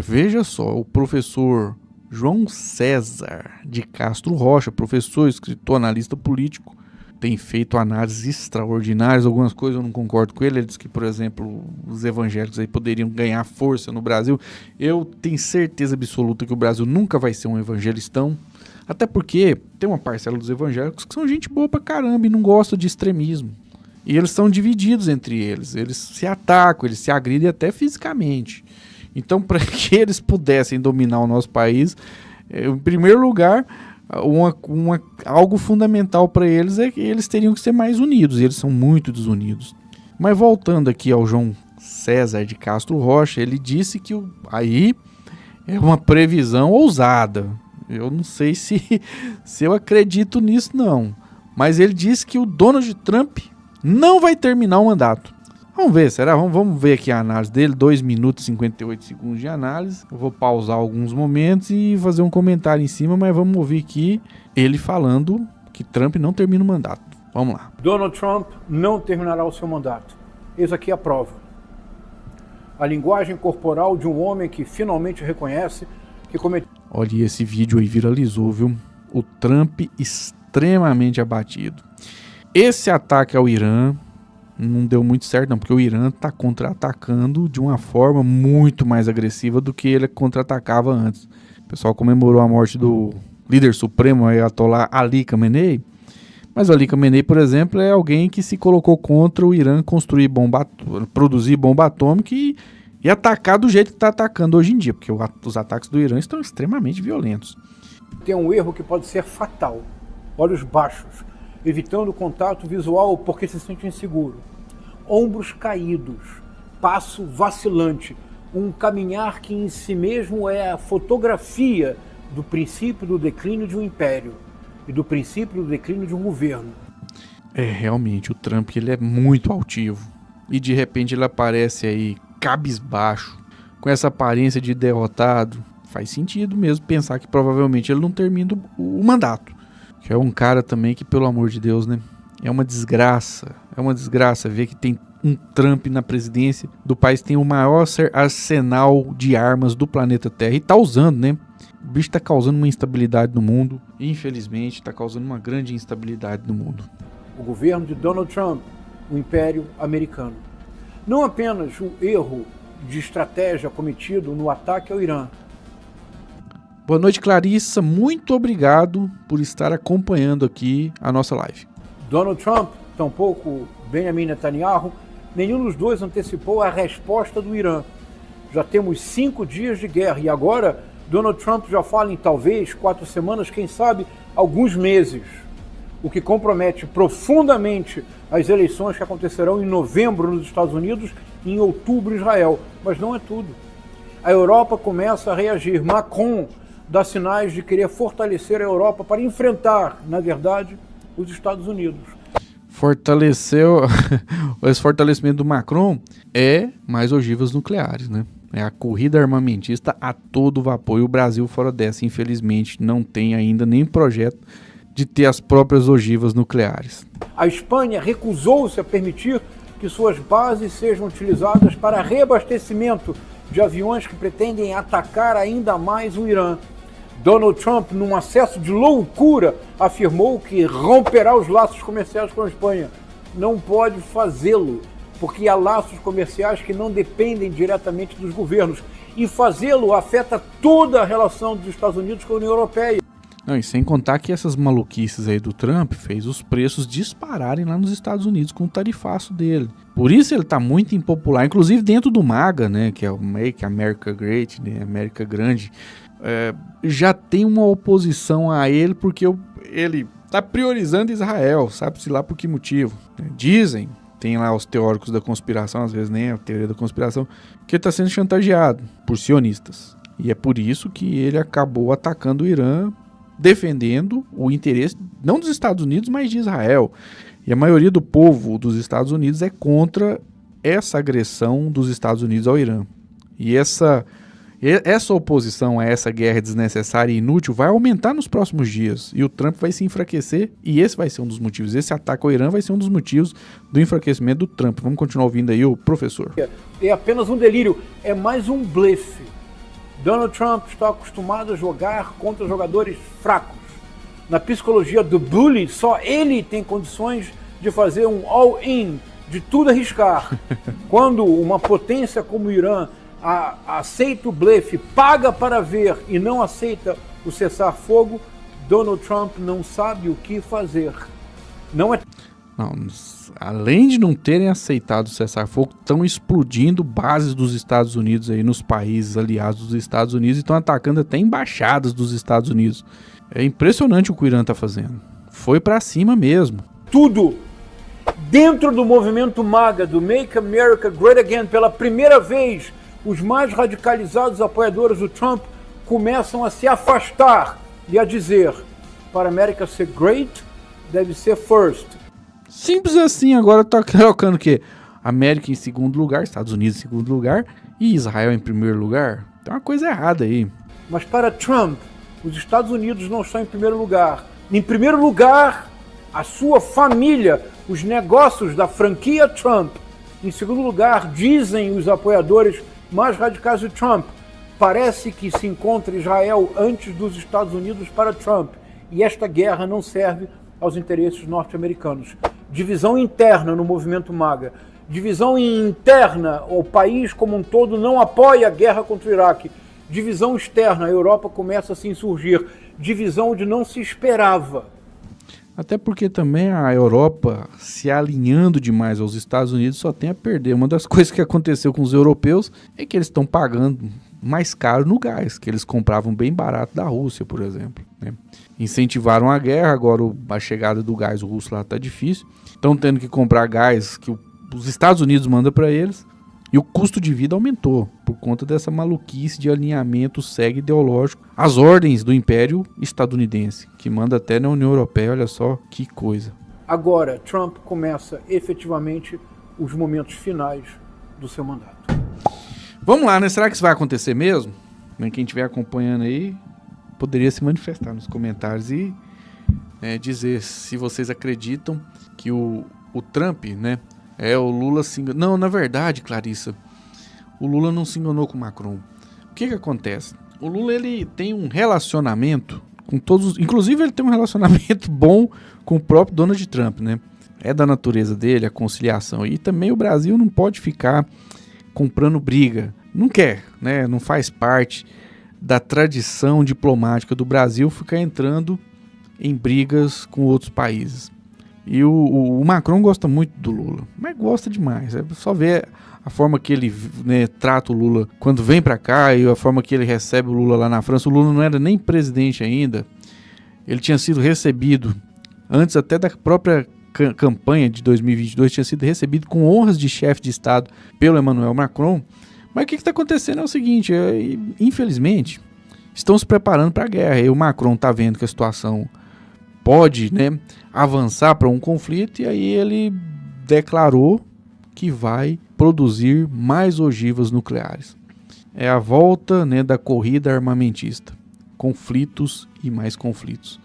Veja só, o professor João César de Castro Rocha, professor, escritor, analista político, tem feito análises extraordinárias. Algumas coisas eu não concordo com ele. Ele diz que, por exemplo, os evangélicos aí poderiam ganhar força no Brasil. Eu tenho certeza absoluta que o Brasil nunca vai ser um evangelistão. Até porque tem uma parcela dos evangélicos que são gente boa pra caramba e não gosta de extremismo. E eles são divididos entre eles. Eles se atacam, eles se agridem até fisicamente. Então, para que eles pudessem dominar o nosso país, em primeiro lugar, algo fundamental para eles é que eles teriam que ser mais unidos. E eles são muito desunidos. Mas voltando aqui ao João César de Castro Rocha, ele disse que aí é uma previsão ousada. Eu não sei se eu acredito nisso, não. Mas ele disse que o Donald Trump não vai terminar o mandato. Vamos ver, será? Vamos ver aqui a análise dele, 2 minutos e 58 segundos de análise. Eu vou pausar alguns momentos e fazer um comentário em cima, mas vamos ouvir aqui ele falando que Trump não termina o mandato. Vamos lá. Donald Trump não terminará o seu mandato. Eis aqui a prova. A linguagem corporal de um homem que finalmente reconhece que cometeu... Olha, esse vídeo aí viralizou, viu? O Trump extremamente abatido. Esse ataque ao Irã não deu muito certo, não, porque o Irã está contra-atacando de uma forma muito mais agressiva do que ele contra-atacava antes. O pessoal comemorou a morte do líder supremo, Ayatollah Ali Khamenei, mas o Ali Khamenei, por exemplo, é alguém que se colocou contra o Irã produzir bomba atômica e atacar do jeito que está atacando hoje em dia, porque os ataques do Irã estão extremamente violentos. Tem um erro que pode ser fatal. Olhos baixos, evitando contato visual porque se sente inseguro. Ombros caídos, passo vacilante, um caminhar que em si mesmo é a fotografia do princípio do declínio de um império e do princípio do declínio de um governo. Realmente, o Trump ele é muito altivo e de repente ele aparece aí cabisbaixo, com essa aparência de derrotado. Faz sentido mesmo pensar que provavelmente ele não termina o mandato. Que é um cara também que, pelo amor de Deus, né? É uma desgraça ver que tem um Trump na presidência do país, tem o maior arsenal de armas do planeta Terra e tá usando, né? O bicho tá causando uma instabilidade no mundo, infelizmente tá causando uma grande instabilidade no mundo. O governo de Donald Trump, o Império Americano. Não apenas um erro de estratégia cometido no ataque ao Irã. Boa noite, Clarissa. Muito obrigado por estar acompanhando aqui a nossa live. Donald Trump, tampouco Benjamin Netanyahu, nenhum dos dois antecipou a resposta do Irã. Já temos 5 dias de guerra e agora Donald Trump já fala em talvez 4 semanas, quem sabe alguns meses. O que compromete profundamente as eleições que acontecerão em novembro nos Estados Unidos e em outubro em Israel. Mas não é tudo. A Europa começa a reagir. Macron dá sinais de querer fortalecer a Europa para enfrentar, na verdade, os Estados Unidos. Esse fortalecimento do Macron é mais ogivas nucleares, né? É a corrida armamentista a todo vapor e o Brasil fora dessa, infelizmente, não tem ainda nem projeto de ter as próprias ogivas nucleares. A Espanha recusou-se a permitir que suas bases sejam utilizadas para reabastecimento de aviões que pretendem atacar ainda mais o Irã. Donald Trump, num acesso de loucura, afirmou que romperá os laços comerciais com a Espanha. Não pode fazê-lo, porque há laços comerciais que não dependem diretamente dos governos. E fazê-lo afeta toda a relação dos Estados Unidos com a União Europeia. Não, e sem contar que essas maluquices aí do Trump fez os preços dispararem lá nos Estados Unidos com o tarifaço dele. Por isso ele tá muito impopular, inclusive dentro do MAGA, né, que é o Make America Great, né, América Grande. Já tem uma oposição a ele porque ele tá priorizando Israel, sabe-se lá por que motivo. Dizem, tem lá os teóricos da conspiração, às vezes nem a teoria da conspiração, que ele tá sendo chantageado por sionistas. E é por isso que ele acabou atacando o Irã, defendendo o interesse não dos Estados Unidos, mas de Israel. E a maioria do povo dos Estados Unidos é contra essa agressão dos Estados Unidos ao Irã. E essa oposição a essa guerra desnecessária e inútil vai aumentar nos próximos dias. E o Trump vai se enfraquecer e esse vai ser um dos motivos. Esse ataque ao Irã vai ser um dos motivos do enfraquecimento do Trump. Vamos continuar ouvindo aí o professor. É apenas um delírio, é mais um blefe Donald Trump está acostumado a jogar contra jogadores fracos. Na psicologia do bully, só ele tem condições de fazer um all-in, de tudo arriscar. Quando uma potência como o Irã aceita o blefe, paga para ver e não aceita o cessar-fogo, Donald Trump não sabe o que fazer. Não, além de não terem aceitado o cessar-fogo, estão explodindo bases dos Estados Unidos aí nos países aliados dos Estados Unidos e estão atacando até embaixadas dos Estados Unidos. É impressionante o que o Irã está fazendo. Foi para cima mesmo. Tudo dentro do movimento MAGA, do Make America Great Again, pela primeira vez, os mais radicalizados apoiadores do Trump começam a se afastar e a dizer: para a América ser great, deve ser first. Simples assim. Agora tá colocando o quê? América em segundo lugar, Estados Unidos em segundo lugar e Israel em primeiro lugar. Tem uma coisa errada aí. Mas para Trump, os Estados Unidos não estão em primeiro lugar. Em primeiro lugar, a sua família, os negócios da franquia Trump. Em segundo lugar, dizem os apoiadores mais radicais de Trump, parece que se encontra Israel antes dos Estados Unidos para Trump. E esta guerra não serve aos interesses norte-americanos. Divisão interna no movimento MAGA. Divisão interna, o país como um todo não apoia a guerra contra o Iraque. Divisão externa, a Europa começa a se insurgir. Divisão onde não se esperava. Até porque também a Europa, se alinhando demais aos Estados Unidos, só tem a perder. Uma das coisas que aconteceu com os europeus é que eles estão pagando mais caro no gás, que eles compravam bem barato da Rússia, por exemplo, né? Incentivaram a guerra, agora a chegada do gás russo lá está difícil. Estão tendo que comprar gás que os Estados Unidos mandam para eles. E o custo de vida aumentou por conta dessa maluquice de alinhamento cego ideológico às ordens do Império Estadunidense, que manda até na União Europeia. Olha só que coisa. Agora, Trump começa efetivamente os momentos finais do seu mandato. Vamos lá, né? Será que isso vai acontecer mesmo? Quem estiver acompanhando aí poderia se manifestar nos comentários e dizer se vocês acreditam que o Trump, né? O Lula se enganou. Não, na verdade, Clarissa, o Lula não se enganou com o Macron. O que acontece? O Lula, ele tem um relacionamento com todos, inclusive ele tem um relacionamento bom com o próprio Donald Trump, né? É da natureza dele a conciliação. E também o Brasil não pode ficar comprando briga. Não quer, né? Não faz parte da tradição diplomática do Brasil ficar entrando em brigas com outros países. E o Macron gosta muito do Lula, mas gosta demais. É só ver a forma que ele, né, trata o Lula quando vem para cá e a forma que ele recebe o Lula lá na França. O Lula não era nem presidente ainda. Ele tinha sido recebido, antes até da própria campanha de 2022, tinha sido recebido com honras de chefe de Estado pelo Emmanuel Macron. Mas o que está acontecendo é o seguinte, infelizmente, estão se preparando para a guerra. E o Macron está vendo que a situação pode, né, avançar para um conflito, e aí ele declarou que vai produzir mais ogivas nucleares. É a volta, né, da corrida armamentista. Conflitos e mais conflitos.